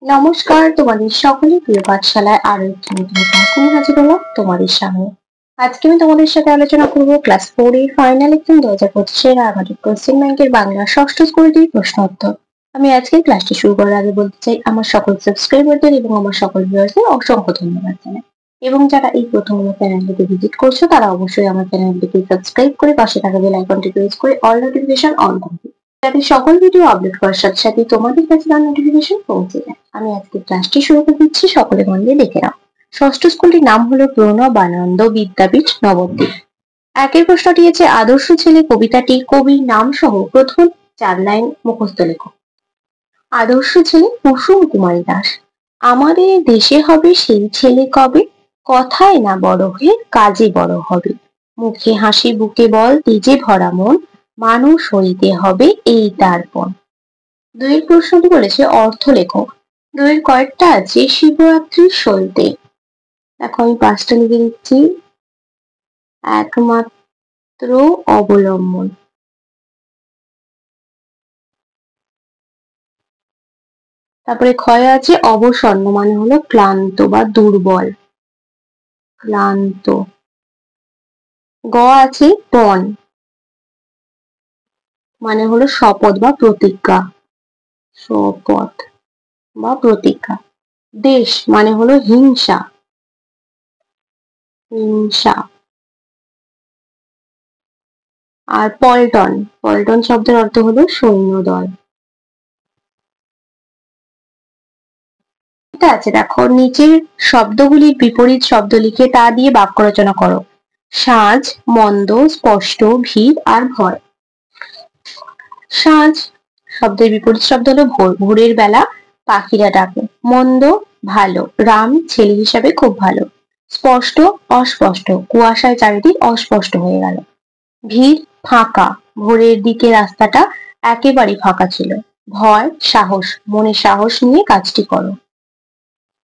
নমস্কার, তোমাদের সকলের প্রিয় পাঠশালায় আরো একটি নতুন ক্লাস নিয়ে হাজির হলাম তোমাদের সামনে। আজকে আমি তোমাদের সাথে আলোচনা করব ক্লাস 4 এর ফাইনাল এক্সাম 2025 আমাদের কোশ্চেন ব্যাংকের বাংলা ষষ্ঠ স্কুলটির প্রশ্ন উত্তর। আমি আজকের ক্লাসটি শুরু করার আগে বলতে চাই আমার সকল সাবস্ক্রাইবারদের এবং আমার সকল ভিউয়ারদের অসংখ্য ধন্যবাদ জানাই। এবং যারা এই প্রথম আমার চ্যানেলটিকে ভিজিট করছো তারা অবশ্যই আমার চ্যানেলটিকে সাবস্ক্রাইব করে পাশে থাকা বেল আইকনটি প্রেস করে অল নোটিফিকেশন অন করবে, যাতে সকল ভিডিও আপলোড করার সাথে সাথে তোমাদের কাছে তার নোটিফিকেশন পৌঁছে যায়। আমি আজকে ক্লাসটি শুরু করে দিচ্ছি, সকলে মন দিয়ে দেখে নাও। ষষ্ঠ স্কুলটির নাম হলো প্রণবানন্দ বিদ্যাপীঠ নবদ্বীপ। একের প্রশ্নটি আছে আদর্শ ছেলে কবিতাটি কবির নাম সহ প্রথম 4 লাইন মুখস্থ লেখো। আদর্শ ছেলে কুসুম কুমারী দাস। আমাদের দেশে হবে সেই ছেলে কবে, কথায় না বড় হয়ে কাজে বড় হবে। মুখে হাসি বুকে বল তেজে ভরা মন, মানুষ হইতে হবে এই তার পণ। দুইয়ের প্রশ্নটি বলেছে অর্থ লেখো। দুইয়ের কয়েকটা আছে শিবরাত্রির সলতে। দেখো আমি 5টা লিখে দিচ্ছি। একমাত্র অবলম্বন। তারপরে ক্ষয় আছে অবসন্ন, মানে হলো ক্লান্ত বা দুর্বল। ক্লান্ত। গ আছে পণ, মানে হলো শপথ বা প্রতিজ্ঞা। শপথ বা প্রতিজ্ঞা। দেশ মানে হলো হিংসা। হিংসা। আর পল্টন, পল্টন শব্দের অর্থ হলো সৈন্যদল। আছে দেখো, নিচের শব্দগুলির বিপরীত শব্দ লিখে তা দিয়ে বাক্য রচনা করো। সাঁঝ, মন্দ, স্পষ্ট, ভিড় আর ভয়। সাঁঝ শব্দের বিপরীত শব্দ হলো ভোর, ভোরের বেলা পাখিরা ডাকে। মন্দ ভালো, রাম ছেলে হিসাবে খুব ভালো। স্পষ্ট অস্পষ্ট, কুয়াশায় চারিদিক অস্পষ্ট হয়ে গেল। ভিড় ফাঁকা, ভোরের দিকে রাস্তাটা একেবারে ফাঁকা ছিল। ভয় সাহস, মনে সাহস নিয়ে কাজটি করো।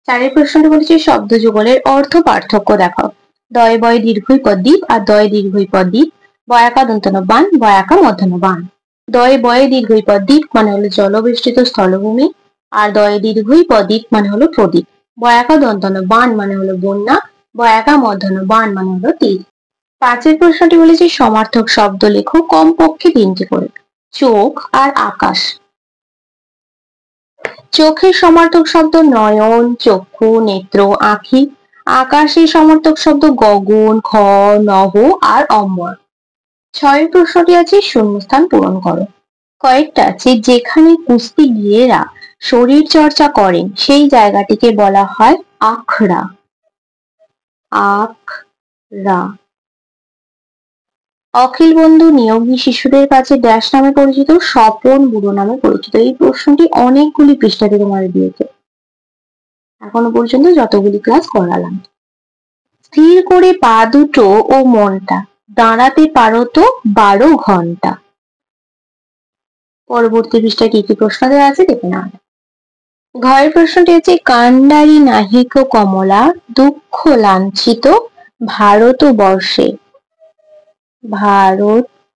চারের প্রশ্নটি বলেছে শব্দ যুগলের অর্থ পার্থক্য দেখাও। দয় বয় দীর্ঘই পদ দ্বীপ আর দয় দীর্ঘই পদ দ্বীপ। বয়াকা দন্তন বান, বয়াকা মধ্যন বান। দয়ে বয়ে দীর্ঘই পদ দ্বীপ মানে হলো জলবেষ্টিত স্থলভূমি, আর দয়ে দীর্ঘই পদ দ্বীপ মানে হলো প্রদীপ। বয়াকা দন্তন বান মানে হলো বন্যা, বয়াকা মধ্যন বান মানে হলো তীর। পাঁচের প্রশ্নটি বলেছে সমার্থক শব্দ লেখো, কমপক্ষে 3টি করে। চোখ আর আকাশ। চোখের সমার্থক শব্দ নয়ন, চক্ষু, নেত্র, আঁখি। আকাশের সমার্থক শব্দ গগন, খ, নভ আর অম্বর। 6এর প্রশ্নটি আছে শূন্যস্থান পূরণ করো। কয়েকটা আছে যেখানে কুস্তিগীরেরা শরীর চর্চা করেন সেই জায়গাটিকে বলা হয় আখড়া। আখড়া। অখিল বন্ধু নিয়োগী শিশুদের কাছে ড্যাশ নামে পরিচিত, স্বপন বুড়ো নামে পরিচিত। এই প্রশ্নটি অনেকগুলি পৃষ্ঠাতে তোমার দিয়েছে, এখনো পর্যন্ত যতগুলি ক্লাস করালাম। স্থির করে পা দুটো ও মনটা, দাঁড়াতে পারো তো 12 ঘন্টা। পরবর্তী পৃষ্ঠায় কি কি প্রশ্ন দেওয়া আছে দেখে নাও। ঘরের প্রশ্নটি হচ্ছে কান্ডারি নাহিক কমলা, দুঃখ লাঞ্ছিত ভারতবর্ষে। ভারতবর্ষে।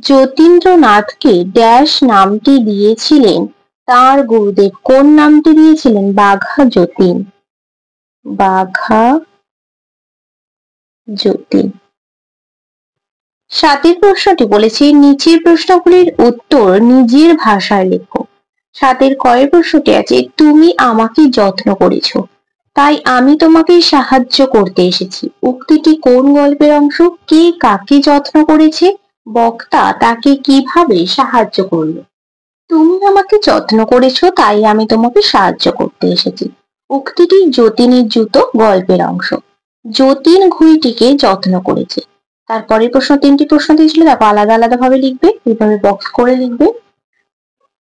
যতীন্দ্রনাথকে ড্যাশ নামটি দিয়েছিলেন তার গুরুদেব, কোন নামটি দিয়েছিলেন? বাঘা যতীন। বাঘা যতীন। 7এর প্রশ্নটি বলেছে নিচের প্রশ্নগুলির উত্তর নিজের ভাষায় লেখো। 7এর কয়ের প্রশ্নটি আছে তুমি আমাকে যত্ন করেছো তাই আমি তোমাকে সাহায্য করতে এসেছি। উক্তিটি কোন গল্পের অংশ? কে কাকে যত্ন করেছে? বক্তা তাকে কিভাবে সাহায্য করলো? তুমি আমাকে যত্ন করেছো তাই আমি তোমাকে সাহায্য করতে এসেছি। উক্তিটি যতীনের জুতো গল্পের অংশ। যতীন ঘুড়িটিকে যত্ন করেছে। তারপরের প্রশ্ন 3টি প্রশ্ন দিয়েছিল, দেখো আলাদা আলাদা ভাবে লিখবে, এইভাবে বক্স করে লিখবে।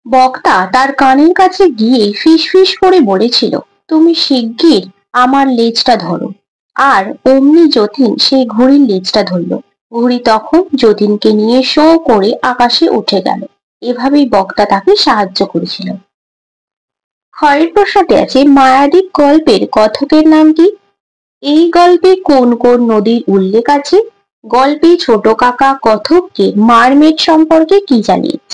বক্তা তার কানের কাছে গিয়ে ফিস ফিস করে বলেছিল তুমি শিগগির আমার লেজটা ধরো। আর অমনি যতীন সেই ঘুড়ির লেজটা ধরলো। ঘুড়ি তখন যতীনকে নিয়ে শো করে আকাশে উঠে গেল। এভাবেই বক্তা তাকে সাহায্য করেছিল। ক্ষয়ের প্রশ্নটি আছে মায়াবী গল্পের কথকের নাম কি? এই গল্পে কোন কোন নদীর উল্লেখ আছে? গল্পে ছোট কাকা কথককে মারমেড সম্পর্কে কি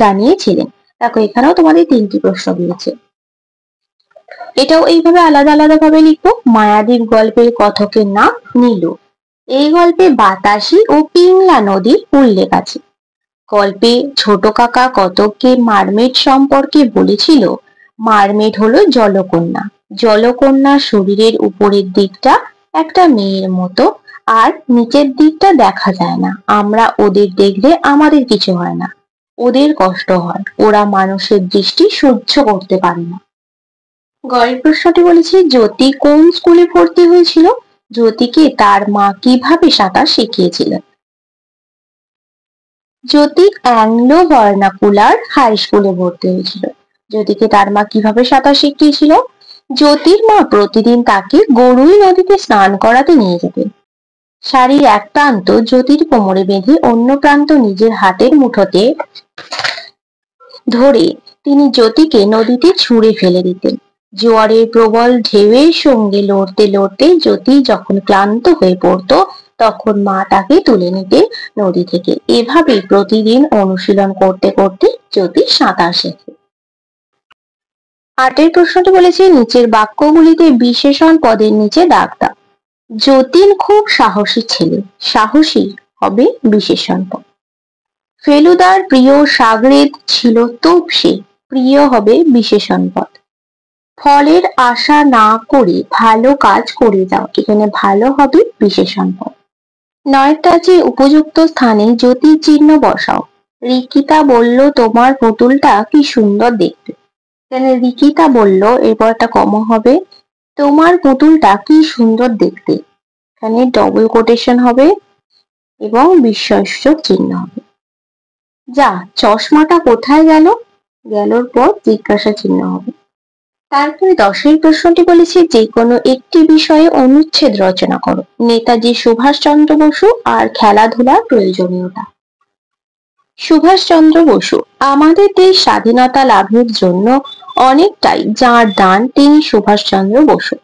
জানিয়েছিলেন? দেখো এখানেও তোমাদের 3টি প্রশ্ন দিয়েছে, এটাও এইভাবে আলাদা আলাদা ভাবে লিখবো। মায়াদ্বীপ গল্পের কথকের নাম নীলু। এই গল্পে বাতাসি ও পিংলা নদীর উল্লেখ আছে। গল্পে ছোট কাকা কতককে মারমেড সম্পর্কে বলেছিল, মারমেড হলো জলকন্যা। জলকন্যার শরীরের উপরের দিকটা একটা মেয়ের মতো আর নিচের দিকটা দেখা যায় না। আমরা ওদের দেখলে আমাদের কিছু হয় না, ওদের কষ্ট হয়, ওরা মানুষের দৃষ্টি সহ্য করতে পারে না। গল্পের প্রশ্নটি বলেছি, জ্যোতি কোন স্কুলে ভর্তি হয়েছিল? জ্যোতিকে তার মা কিভাবে সাঁতার শিখিয়েছিলেন? জ্যোতি অ্যাংলো ভার্নাকুলার হাই স্কুলে ভর্তি হয়েছিল। জ্যোতিকে তার মা কিভাবে সাঁতার শিখিয়েছিল? জ্যোতির মা প্রতিদিন তাকে গরুই নদীতে স্নান করাতে নিয়ে যেতেন। শাড়ির এক প্রান্ত জ্যোতির কোমরে বেঁধে অন্য প্রান্ত নিজের হাতের মুঠোতে ধরে তিনি জ্যোতিকে নদীতে ছুঁড়ে ফেলে দিতেন। জোয়ারের প্রবল ঢেউয়ের সঙ্গে লড়তে লড়তে জ্যোতি যখন ক্লান্ত হয়ে পড়তো তখন মা তাকে তুলে নিতেন নদী থেকে। এভাবেই প্রতিদিন অনুশীলন করতে করতে জ্যোতি সাঁতার শেখে। 8 প্রশ্নটি বলেছে, নিচের বাক্যগুলিতে বিশেষণ পদের নিচে দাগ দাও। যতীন খুব সাহসী ছেলে, সাহসী হবে বিশেষণ পদ। ফেলুদার প্রিয় সাগরেদ ছিল তোপসে, প্রিয় হবে বিশেষণ পদ। ফলের আশা না করে ভালো কাজ করে যাও, এখানে ভালো হবে বিশেষণ পদ। 9টা যে উপযুক্ত স্থানে জ্যোতি চিহ্ন বসাও। রিকিতা বলল তোমার পুতুলটা কি সুন্দর দেখতে। এখানে রিকিতা বলল, এরপর একটা কমা হবে, তোমার পুতুলটা কি সুন্দর দেখতে। এখানে ডবল কোটেশন হবে এবং বিস্ময়সূচক চিহ্ন হবে। যা চশমাটা কোথায় গেল, গেলর পর জিজ্ঞাসা চিহ্ন হবে। তারপরে 10 প্রশ্নটি বলেছে, যে কোনো একটি বিষয়ে অনুচ্ছেদ রচনা করো। নেতাজি সুভাষচন্দ্র বসু আর খেলাধুলার প্রয়োজনীয়তা। সুভাষচন্দ্র বসু, আমাদের দেশ স্বাধীনতা লাভের জন্য অনেকটাই যাঁর দান তিনি সুভাষচন্দ্র বসু,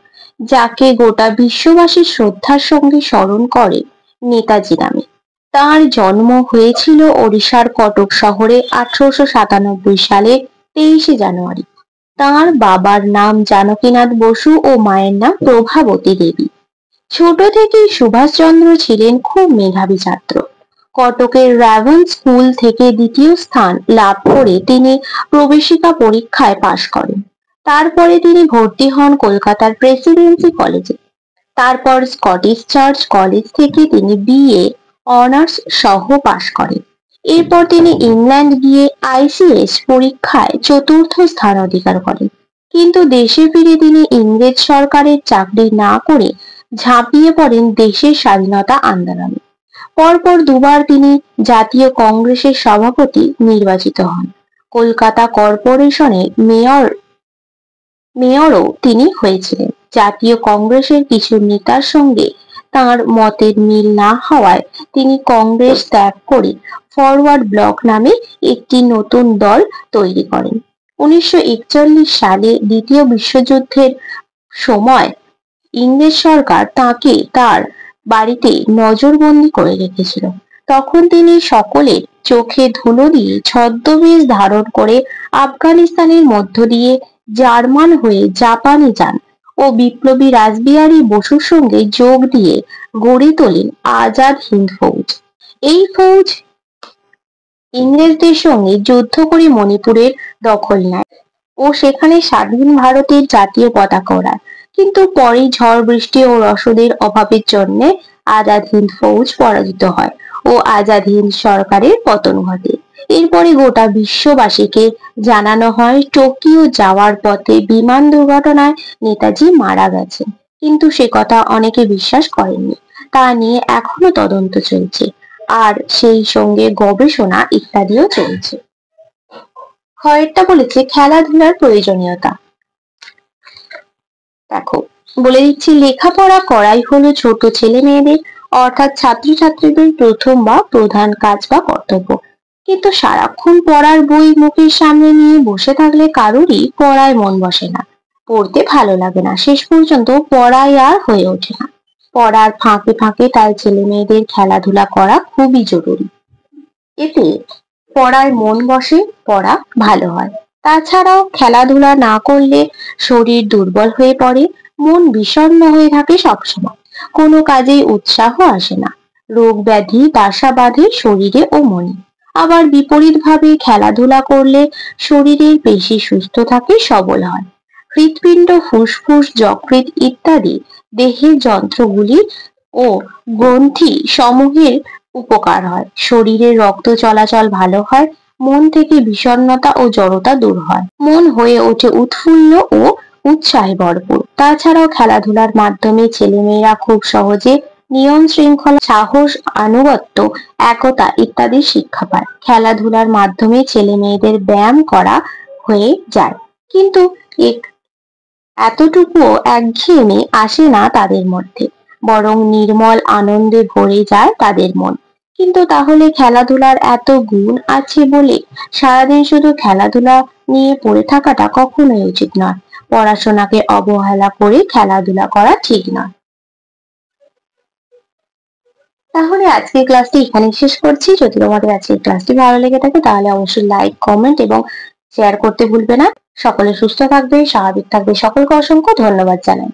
যাকে গোটা বিশ্ববাসী শ্রদ্ধার সঙ্গে স্মরণ করে নেতাজি নামে। তাঁর জন্ম হয়েছিল ওড়িশার কটক শহরে 1897 সালের 23 জানুয়ারি। তাঁর বাবার নাম জানকীনাথ বসু ও মায়ের নাম প্রভাবতী দেবী। ছোট থেকেই সুভাষচন্দ্র ছিলেন খুব মেধাবী ছাত্র। কটকের রাভন স্কুল থেকে দ্বিতীয় স্থান লাভ করে তিনি প্রবেশিকা পরীক্ষায় পাশ করেন। তারপরে তিনি ভর্তি হন কলকাতার প্রেসিডেন্সি কলেজে। তারপর স্কটিশ চার্চ কলেজ থেকে তিনি বিএ অনার্স সহ পাশ করেন। এরপর তিনি ইংল্যান্ড গিয়ে আইসিএস পরীক্ষায় 4র্থ স্থান অধিকার করেন। কিন্তু দেশে ফিরে তিনি ইংরেজ সরকারের চাকরি না করে ঝাঁপিয়ে পড়েন দেশের স্বাধীনতা আন্দোলনে। পরপর দুবার তিনি জাতীয় কংগ্রেসের সভাপতি নির্বাচিত হন। কলকাতা কর্পোরেশনের মেয়রও তিনি হয়েছিলেন। জাতীয় কংগ্রেসের কিছু নেতার সঙ্গে তাঁর মতের মিল না হওয়ায় তিনি কংগ্রেস ত্যাগ করে ফরওয়ার্ড ব্লক নামে একটি নতুন দল তৈরি করেন। 1941 সালে দ্বিতীয় বিশ্বযুদ্ধের সময় ইংরেজ সরকার তাকে তার বাড়িতে নজরবন্দি করে রেখেছিল। তখন তিনি সকলের চোখে ধুলো দিয়ে ছদ্মবেশ ধারণ করে আফগানিস্তানের মধ্য দিয়ে জার্মান হয়ে জাপানে যান ও বিপ্লবী রাসবিহারী বসুর সঙ্গে যোগ দিয়ে গড়ে তোলেন আজাদ হিন্দ ফৌজ। এই ফৌজ ইংরেজদের সঙ্গে যুদ্ধ করে মণিপুরের দখল নেয় ও সেখানে স্বাধীন ভারতের জাতীয় পতাকা ওড়ায়। কিন্তু পরে ঝড় বৃষ্টি ও রসদের অভাবের জন্য আজাদ হিন্দ ফৌজ পরাজিত হয় ও আজাদ হিন্দ সরকারের পতন ঘটে। এরপরে গোটা বিশ্ববাসীকে জানানো হয় টোকিও যাওয়ার পথে বিমান দুর্ঘটনায় নেতাজি মারা গেছেন, কিন্তু সে কথা অনেকে বিশ্বাস করেননি। তা নিয়ে এখনো তদন্ত চলছে আর সেই সঙ্গে গবেষণা ইত্যাদিও চলছে। খয়েরটা বলেছে খেলাধুলার প্রয়োজনীয়তা। দেখো বলে দিচ্ছি, লেখাপড়া করাই হলো ছোট ছেলে মেয়েদের অর্থাৎ ছাত্রছাত্রীদের প্রথম বা প্রধান কাজ বা কর্তব্য। কিন্তু সারাক্ষণ পড়ার বই মুখের সামনে নিয়ে বসে থাকলে কারোরই পড়ায় মন বসে না, পড়তে ভালো লাগে না, শেষ পর্যন্ত পড়াই আর হয়ে ওঠে না। পড়ার ফাঁকে ফাঁকে তাই ছেলে মেয়েদের খেলাধুলা করা খুবই জরুরি। এতে পড়ায় মন বসে, পড়া ভালো হয়। তাছাড়াও খেলাধুলা না করলে শরীর দুর্বল হয়ে পড়ে, মন বিষণ্ণ হয়ে থাকে সবসময়, কোনো কাজেই উৎসাহ আসে না, রোগ ব্যাধি বাসা বাঁধে শরীরে ও মনে। আবার বিপরীত ভাবে খেলাধুলা করলে শরীরের পেশি সুস্থ থাকে, সবল হয়। হৃৎপিণ্ড, ফুসফুস, যকৃৎ ইত্যাদি দেহের যন্ত্রগুলি ও গ্রন্থি সমূহের উপকার হয়, শরীরে রক্ত চলাচল ভালো হয়, মন থেকে বিষণ্ণতা ও জড়তা দূর হয়, মন হয়ে ওঠে উৎফুল্ল ও উৎসাহে ভরপুর। তাছাড়াও খেলাধুলার মাধ্যমে ছেলেমেয়েরা খুব সহজে নিয়ম শৃঙ্খলা, সাহস, আনুগত্য, একতা ইত্যাদি শিক্ষা পায়। খেলাধুলার মাধ্যমে ছেলে মেয়েদের ব্যায়াম করা হয়ে যায়, কিন্তু এতটুকুও একঘেয়েমি আসে না তাদের মধ্যে, বরং নির্মল আনন্দে ভরে যায় তাদের মন। কিন্তু তাহলে খেলাধুলার এত গুণ আছে বলে সারাদিন শুধু খেলাধুলা নিয়ে পড়ে থাকাটা কখনোই উচিত নয়। পড়াশোনাকে অবহেলা করে খেলাধুলা করা ঠিক নয়। তাহলে আজকের ক্লাসটি এখানে শেষ করছি। যদি তোমাদের আজকের ক্লাসটি ভালো লেগে থাকে তাহলে অবশ্যই লাইক, কমেন্ট এবং শেয়ার করতে ভুলবে না। সকলে সুস্থ থাকবে, স্বাভাবিক থাকবে। সকলকে অসংখ্য ধন্যবাদ জানাই।